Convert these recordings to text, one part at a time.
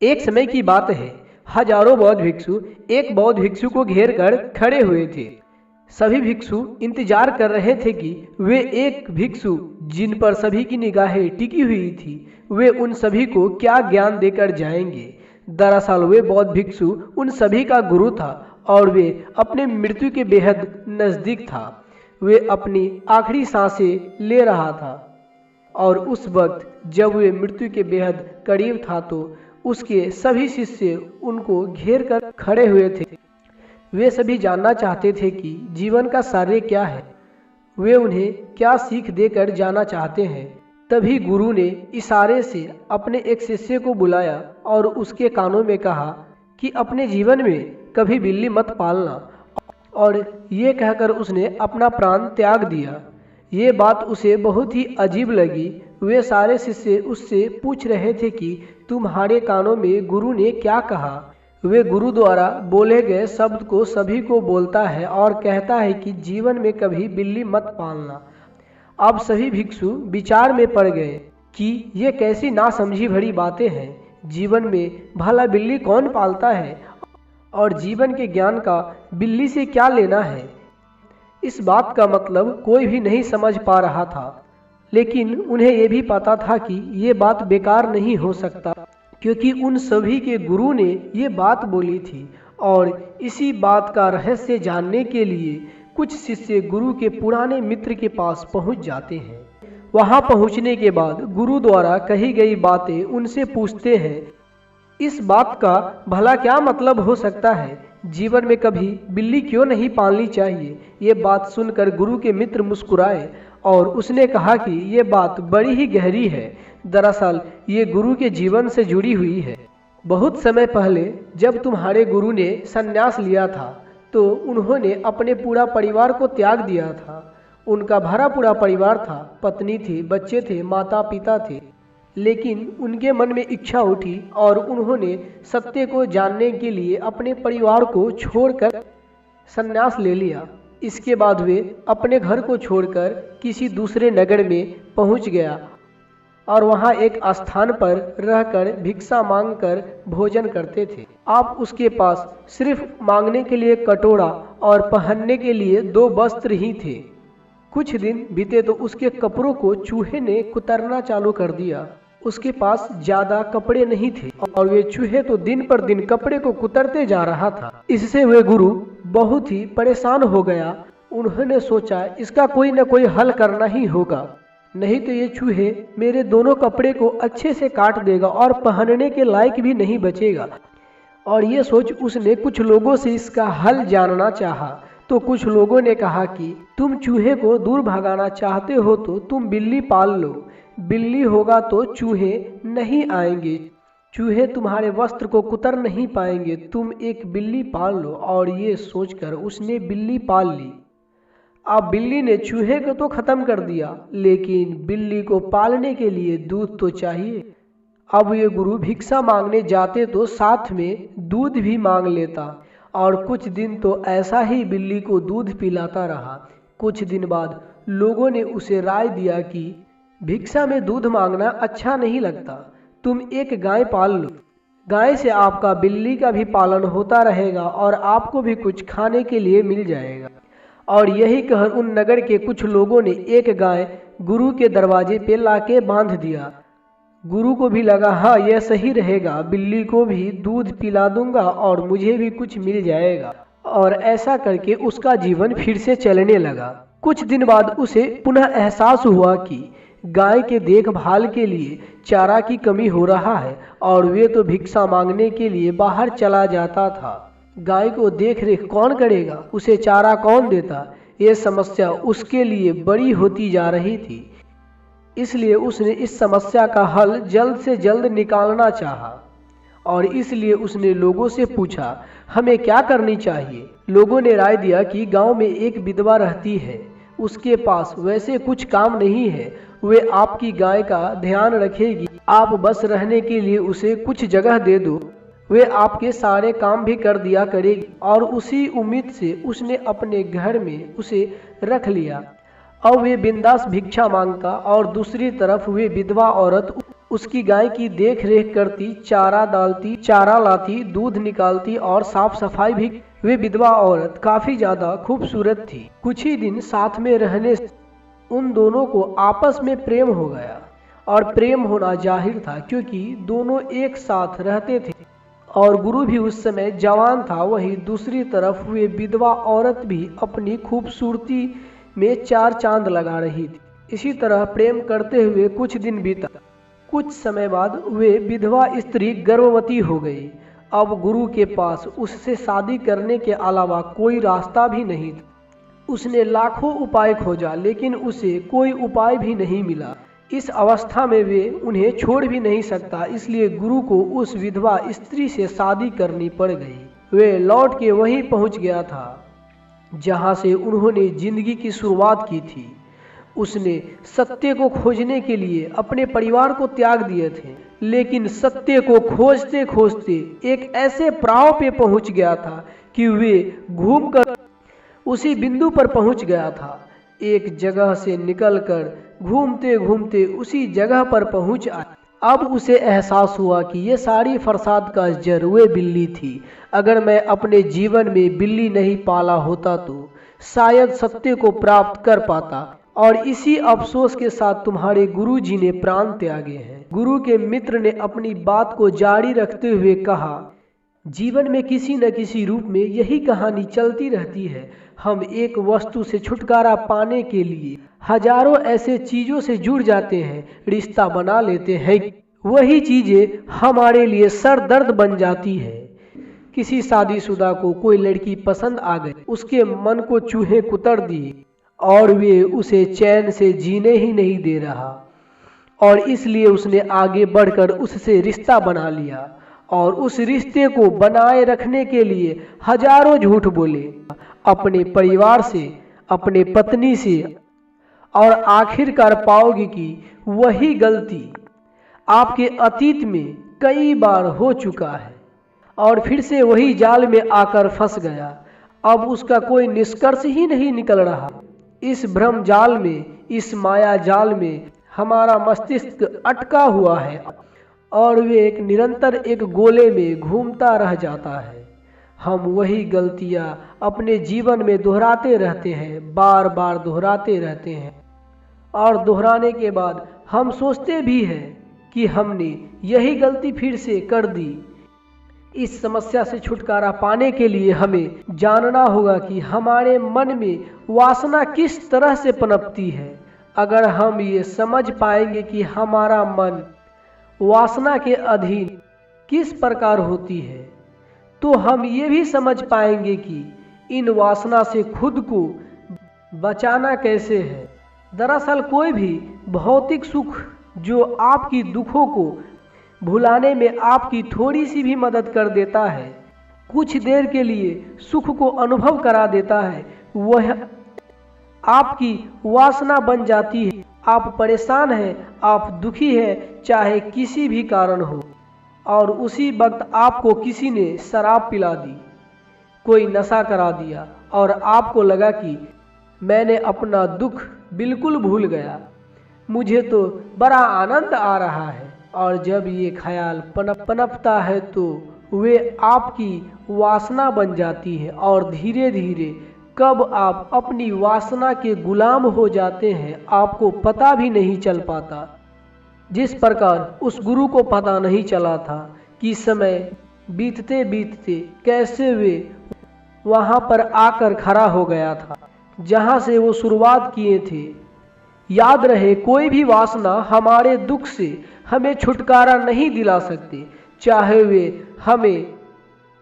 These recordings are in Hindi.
एक समय की बात है, हजारों बौद्ध भिक्षु एक बौद्ध भिक्षु को घेर कर खड़े हुए थे। सभी भिक्षु इंतजार कर रहे थे कि वे एक भिक्षु जिन पर सभी की निगाहें टिकी हुई थी, वे उन सभी को क्या ज्ञान देकर जाएंगे। दरअसल वे बौद्ध भिक्षु उन सभी का गुरु था और वे अपने मृत्यु के बेहद नजदीक था। वे अपनी आखिरी सांसें ले रहा था और उस वक्त जब वे मृत्यु के बेहद करीब था तो उसके सभी शिष्य उनको घेर कर खड़े हुए थे। वे सभी जानना चाहते थे कि जीवन का सार क्या है, वे उन्हें क्या सीख देकर जाना चाहते हैं। तभी गुरु ने इशारे से अपने एक शिष्य को बुलाया और उसके कानों में कहा कि अपने जीवन में कभी बिल्ली मत पालना, और ये कहकर उसने अपना प्राण त्याग दिया। ये बात उसे बहुत ही अजीब लगी। वे सारे शिष्य उससे पूछ रहे थे कि तुम्हारे कानों में गुरु ने क्या कहा। वे गुरु द्वारा बोले गए शब्द को सभी को बोलता है और कहता है कि जीवन में कभी बिल्ली मत पालना। अब सभी भिक्षु विचार में पड़ गए कि ये कैसी नासमझी भरी बातें हैं। जीवन में भला बिल्ली कौन पालता है और जीवन के ज्ञान का बिल्ली से क्या लेना है। इस बात का मतलब कोई भी नहीं समझ पा रहा था, लेकिन उन्हें यह भी पता था कि ये बात बेकार नहीं हो सकता, क्योंकि उन सभी के गुरु ने ये बात बोली थी। और इसी बात का रहस्य जानने के लिए कुछ शिष्य गुरु के पुराने मित्र के पास पहुंच जाते हैं। वहां पहुंचने के बाद गुरु द्वारा कही गई बातें उनसे पूछते हैं, इस बात का भला क्या मतलब हो सकता है, जीवन में कभी बिल्ली क्यों नहीं पालनी चाहिए। ये बात सुनकर गुरु के मित्र मुस्कुराए और उसने कहा कि ये बात बड़ी ही गहरी है। दरअसल ये गुरु के जीवन से जुड़ी हुई है। बहुत समय पहले जब तुम्हारे गुरु ने संन्यास लिया था तो उन्होंने अपने पूरा परिवार को त्याग दिया था। उनका भरा पूरा परिवार था, पत्नी थी, बच्चे थे, माता पिता थे। लेकिन उनके मन में इच्छा उठी और उन्होंने सत्य को जानने के लिए अपने परिवार को छोड़कर संन्यास ले लिया। इसके बाद वे अपने घर को छोड़कर किसी दूसरे नगर में पहुंच गया और वहां एक स्थान पर रहकर भिक्षा मांगकर भोजन करते थे। आप उसके पास सिर्फ मांगने के लिए कटोरा और पहनने के लिए 2 वस्त्र ही थे। कुछ दिन बीते तो उसके कपड़ों को चूहे ने कुतरना चालू कर दिया। उसके पास ज्यादा कपड़े नहीं थे और वे चूहे तो दिन पर दिन कपड़े को कुतरते जा रहा था। इससे वे गुरु बहुत ही परेशान हो गया। उन्होंने सोचा इसका कोई न कोई हल करना ही होगा, नहीं तो ये चूहे मेरे दोनों कपड़े को अच्छे से काट देगा और पहनने के लायक भी नहीं बचेगा। और ये सोच उसने कुछ लोगों से इसका हल जानना चाहा। तो कुछ लोगों ने कहा कि तुम चूहे को दूर भगाना चाहते हो तो तुम बिल्ली पाल लो, बिल्ली होगा तो चूहे नहीं आएंगे, चूहे तुम्हारे वस्त्र को कुतर नहीं पाएंगे, तुम एक बिल्ली पाल लो। और ये सोचकर उसने बिल्ली पाल ली। अब बिल्ली ने चूहे को तो खत्म कर दिया, लेकिन बिल्ली को पालने के लिए दूध तो चाहिए। अब ये गुरु भिक्षा मांगने जाते तो साथ में दूध भी मांग लेता और कुछ दिन तो ऐसा ही बिल्ली को दूध पिलाता रहा। कुछ दिन बाद लोगों ने उसे राय दिया कि भिक्षा में दूध मांगना अच्छा नहीं लगता, तुम एक गाय पाल लो, गाय से आपका बिल्ली का भी पालन होता रहेगा और आपको भी कुछ खाने के लिए मिल जाएगा। और यही कह उन नगर के कुछ लोगों ने एक गाय गुरु के दरवाजे पे लाके बांध दिया। गुरु को भी लगा हाँ यह सही रहेगा, बिल्ली को भी दूध पिला दूंगा और मुझे भी कुछ मिल जाएगा। और ऐसा करके उसका जीवन फिर से चलने लगा। कुछ दिन बाद उसे पुनः एहसास हुआ कि गाय के देखभाल के लिए चारा की कमी हो रहा है और वे तो भिक्षा मांगने के लिए बाहर चला जाता था। गाय को देख रेख कौन करेगा, उसे चारा कौन देता, ये समस्या उसके लिए बड़ी होती जा रही थी। इसलिए उसने इस समस्या का हल जल्द से जल्द निकालना चाहा और इसलिए उसने लोगों से पूछा हमें क्या करनी चाहिए। लोगों ने राय दिया कि गांव में एक विधवा रहती है, उसके पास वैसे कुछ काम नहीं है, वे आपकी गाय का ध्यान रखेगी, आप बस रहने के लिए उसे कुछ जगह दे दो, वे आपके सारे काम भी कर दिया करेगी। और उसी उम्मीद से उसने अपने घर में उसे रख लिया। अब वे बिंदास भिक्षा मांगता और दूसरी तरफ वे विधवा औरत उसकी गाय की देख रेख करती, चारा डालती, चारा लाती, दूध निकालती और साफ सफाई भी। वे विधवा औरत काफी ज्यादा खूबसूरत थी। कुछ ही दिन साथ में रहने से उन दोनों को आपस में प्रेम हो गया, और प्रेम होना जाहिर था क्योंकि दोनों एक साथ रहते थे और गुरु भी उस समय जवान था। वहीं दूसरी तरफ वे विधवा औरत भी अपनी खूबसूरती में चार चांद लगा रही थी। इसी तरह प्रेम करते हुए कुछ दिन बीता। कुछ समय बाद वे विधवा स्त्री गर्भवती हो गई। अब गुरु के पास उससे शादी करने के अलावा कोई रास्ता भी नहीं था। उसने लाखों उपाय खोजा लेकिन उसे कोई उपाय भी नहीं मिला। इस अवस्था में वे उन्हें छोड़ भी नहीं सकता, इसलिए गुरु को उस विधवा स्त्री से शादी करनी पड़ गई। वे लौट के वहीं पहुंच गया था जहां से उन्होंने जिंदगी की शुरुआत की थी। उसने सत्य को खोजने के लिए अपने परिवार को त्याग दिए थे, लेकिन सत्य को खोजते खोजते एक ऐसे पड़ाव पे पहुंच गया था कि वे घूमकर उसी बिंदु पर पहुंच गया था। एक जगह से निकलकर घूमते घूमते उसी जगह पर पहुंच आया। अब उसे एहसास हुआ कि ये सारी फरसाद का जड़ वे बिल्ली थी। अगर मैं अपने जीवन में बिल्ली नहीं पाला होता तो शायद सत्य को प्राप्त कर पाता। और इसी अफसोस के साथ तुम्हारे गुरु जी ने प्राण त्यागे हैं। गुरु के मित्र ने अपनी बात को जारी रखते हुए कहा, जीवन में किसी न किसी रूप में यही कहानी चलती रहती है। हम एक वस्तु से छुटकारा पाने के लिए हजारों ऐसे चीजों से जुड़ जाते हैं, रिश्ता बना लेते हैं। वही चीजें हमारे लिए सर दर्द बन जाती है। किसी शादीशुदा को कोई लड़की पसंद आ गई, उसके मन को चूहे कुतर दिए और वे उसे चैन से जीने ही नहीं दे रहा, और इसलिए उसने आगे बढ़कर उससे रिश्ता बना लिया और उस रिश्ते को बनाए रखने के लिए हजारों झूठ बोले, अपने परिवार से, अपने पत्नी से, और आखिरकार पाओगे कि वही गलती आपके अतीत में कई बार हो चुका है और फिर से वही जाल में आकर फंस गया। अब उसका कोई निष्कर्ष ही नहीं निकल रहा। इस भ्रम जाल में, इस माया जाल में हमारा मस्तिष्क अटका हुआ है और वे एक निरंतर एक गोले में घूमता रह जाता है। हम वही गलतियां अपने जीवन में दोहराते रहते हैं, बार बार दोहराते रहते हैं, और दोहराने के बाद हम सोचते भी हैं कि हमने यही गलती फिर से कर दी। इस समस्या से छुटकारा पाने के लिए हमें जानना होगा कि हमारे मन में वासना किस तरह से पनपती है। अगर हम ये समझ पाएंगे कि हमारा मन वासना के अधीन किस प्रकार होती है, तो हम ये भी समझ पाएंगे कि इन वासना से खुद को बचाना कैसे है। दरअसल कोई भी भौतिक सुख जो आपकी दुखों को भुलाने में आपकी थोड़ी सी भी मदद कर देता है, कुछ देर के लिए सुख को अनुभव करा देता है, वह आपकी वासना बन जाती है। आप परेशान हैं, आप दुखी हैं, चाहे किसी भी कारण हो, और उसी वक्त आपको किसी ने शराब पिला दी, कोई नशा करा दिया और आपको लगा कि मैंने अपना दुख बिल्कुल भूल गया, मुझे तो बड़ा आनंद आ रहा है। और जब ये ख्याल पनपता है तो वे आपकी वासना बन जाती है और धीरे धीरे कब आप अपनी वासना के गुलाम हो जाते हैं आपको पता भी नहीं चल पाता। जिस प्रकार उस गुरु को पता नहीं चला था कि समय बीतते बीतते कैसे वे वहां पर आकर खड़ा हो गया था जहां से वो शुरुआत किए थे। याद रहे, कोई भी वासना हमारे दुख से हमें छुटकारा नहीं दिला सकते, चाहे वे हमें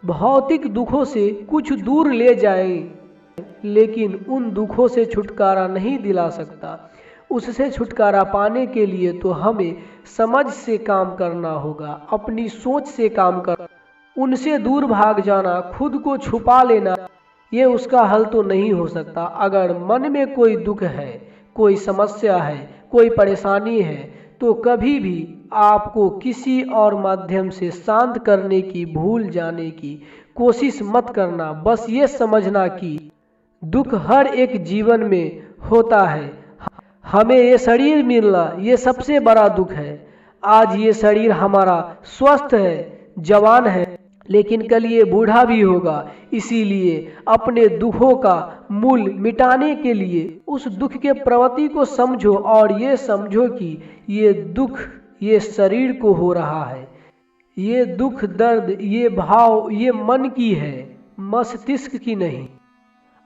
भौतिक दुखों से कुछ दूर ले जाएं, लेकिन उन दुखों से छुटकारा नहीं दिला सकता। उससे छुटकारा पाने के लिए तो हमें समझ से काम करना होगा, अपनी सोच से काम करना। उनसे दूर भाग जाना, खुद को छुपा लेना, ये उसका हल तो नहीं हो सकता। अगर मन में कोई दुख है, कोई समस्या है, कोई परेशानी है, तो कभी भी आपको किसी और माध्यम से शांत करने की, भूल जाने की कोशिश मत करना। बस ये समझना कि दुख हर एक जीवन में होता है। हमें ये शरीर मिलना ये सबसे बड़ा दुख है। आज ये शरीर हमारा स्वस्थ है, जवान है, लेकिन कल ये बूढ़ा भी होगा। इसीलिए अपने दुखों का मूल मिटाने के लिए उस दुख के प्रवृत्ति को समझो और ये समझो कि ये दुख ये शरीर को हो रहा है। ये दुख दर्द ये भाव ये मन की है, मस्तिष्क की नहीं।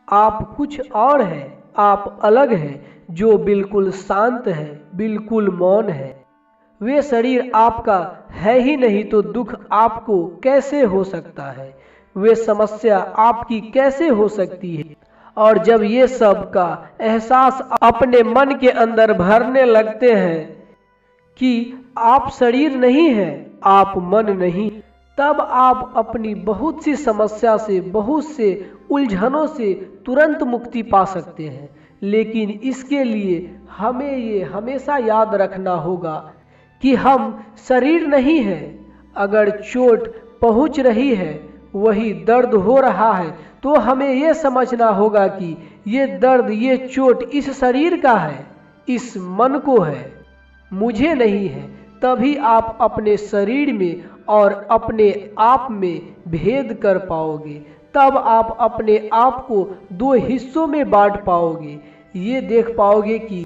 आप कुछ और है, आप अलग है, जो बिल्कुल शांत है, बिल्कुल मौन है। वे शरीर आपका है ही नहीं तो दुख आपको कैसे हो सकता है, वे समस्या आपकी कैसे हो सकती है। और जब ये सब का एहसास अपने मन के अंदर भरने लगते हैं कि आप शरीर नहीं है, आप मन नहीं, तब आप अपनी बहुत सी समस्या से, बहुत से उलझनों से तुरंत मुक्ति पा सकते हैं। लेकिन इसके लिए हमें ये हमेशा याद रखना होगा कि हम शरीर नहीं है। अगर चोट पहुंच रही है, वही दर्द हो रहा है, तो हमें ये समझना होगा कि ये दर्द ये चोट इस शरीर का है, इस मन को है, मुझे नहीं है। तभी आप अपने शरीर में और अपने आप में भेद कर पाओगे। तब आप अपने आप को दो हिस्सों में बांट पाओगे। ये देख पाओगे कि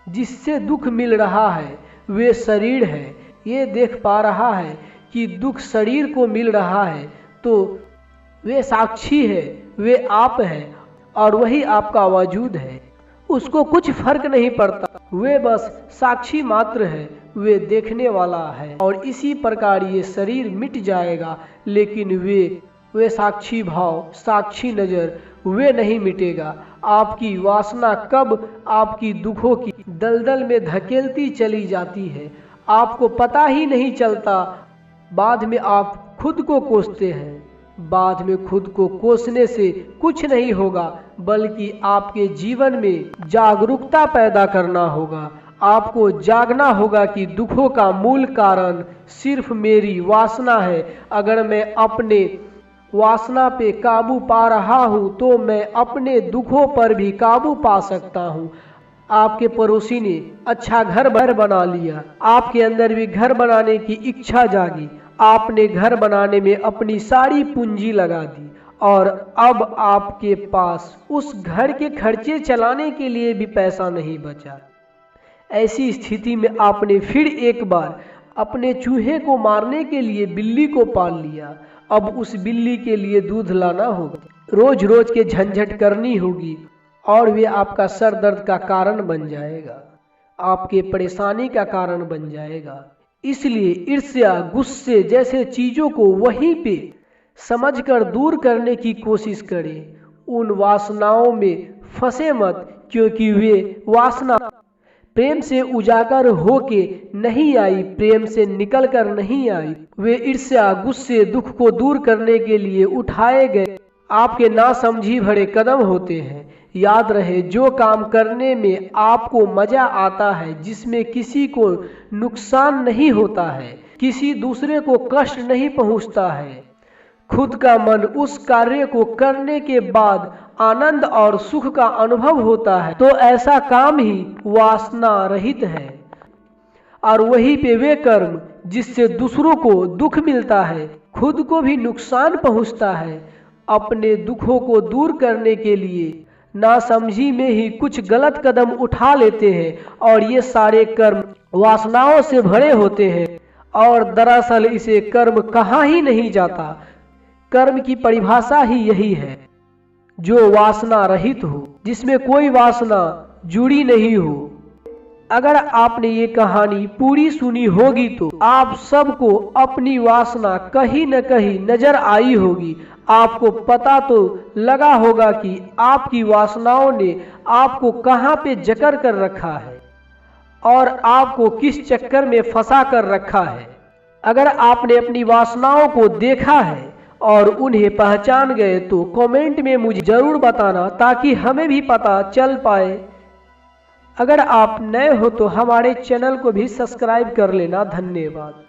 जिससे दुख मिल रहा है वे शरीर है। ये देख पा रहा है कि दुख शरीर को मिल रहा है तो वे साक्षी है, वे आप है और वही आपका वजूद है। उसको कुछ फर्क नहीं पड़ता, वे बस साक्षी मात्र है, वे देखने वाला है। और इसी प्रकार ये शरीर मिट जाएगा, लेकिन वे साक्षी भाव, साक्षी नजर वे नहीं मिटेगा। आपकी वासना कब आपकी दुखों की दलदल में धकेलती चली जाती है, आपको पता ही नहीं चलता। बाद में आप खुद को कोसते हैं। बाद में खुद को कोसने से कुछ नहीं होगा, बल्कि आपके जीवन में जागरूकता पैदा करना होगा। आपको जागना होगा कि दुखों का मूल कारण सिर्फ मेरी वासना है। अगर मैं अपने वासना पे काबू पा रहा हूँ तो मैं अपने दुखों पर भी काबू पा सकता हूँ। आपके पड़ोसी ने अच्छा घर बना लिया, आपके अंदर भी घर बनाने की इच्छा जागी। आपने घर बनाने में अपनी सारी पूंजी लगा दी और अब आपके पास उस घर के खर्चे चलाने के लिए भी पैसा नहीं बचा। ऐसी स्थिति में आपने फिर एक बार अपने चूहे को मारने के लिए बिल्ली को पाल लिया। अब उस बिल्ली के लिए दूध लाना होगा, रोज रोज के झंझट करनी होगी और वे आपका सर दर्द का कारण बन जाएगा, आपके परेशानी का कारण बन जाएगा। इसलिए ईर्ष्या, गुस्से जैसे चीजों को वहीं पे समझकर दूर करने की कोशिश करें। उन वासनाओं में फंसे मत, क्योंकि वे वासना प्रेम से उजागर होके नहीं आई, प्रेम से निकल कर नहीं आई। वे ईर्ष्या, गुस्से, दुख को दूर करने के लिए उठाए गए आपके नासमझी भरे कदम होते हैं। याद रहे, जो काम करने में आपको मजा आता है, जिसमें किसी को नुकसान नहीं होता है, किसी दूसरे को कष्ट नहीं पहुंचता है, खुद का मन उस कार्य को करने के बाद आनंद और सुख का अनुभव होता है, तो ऐसा काम ही वासना रहित है। और वही पे वे कर्म जिससे दूसरों को दुख मिलता है, खुद को भी नुकसान पहुंचता है, अपने दुखों को दूर करने के लिए नासमझी में ही कुछ गलत कदम उठा लेते हैं और ये सारे कर्म वासनाओं से भरे होते हैं। और दरअसल इसे कर्म कहा ही नहीं जाता। कर्म की परिभाषा ही यही है, जो वासना रहित हो, जिसमें कोई वासना जुड़ी नहीं हो। अगर आपने ये कहानी पूरी सुनी होगी तो आप सबको अपनी वासना कहीं न कहीं नजर आई होगी। आपको पता तो लगा होगा कि आपकी वासनाओं ने आपको कहाँ पे जकड़ कर रखा है और आपको किस चक्कर में फंसा कर रखा है। अगर आपने अपनी वासनाओं को देखा है और उन्हें पहचान गए तो कमेंट में मुझे जरूर बताना, ताकि हमें भी पता चल पाए। अगर आप नए हो तो हमारे चैनल को भी सब्सक्राइब कर लेना। धन्यवाद।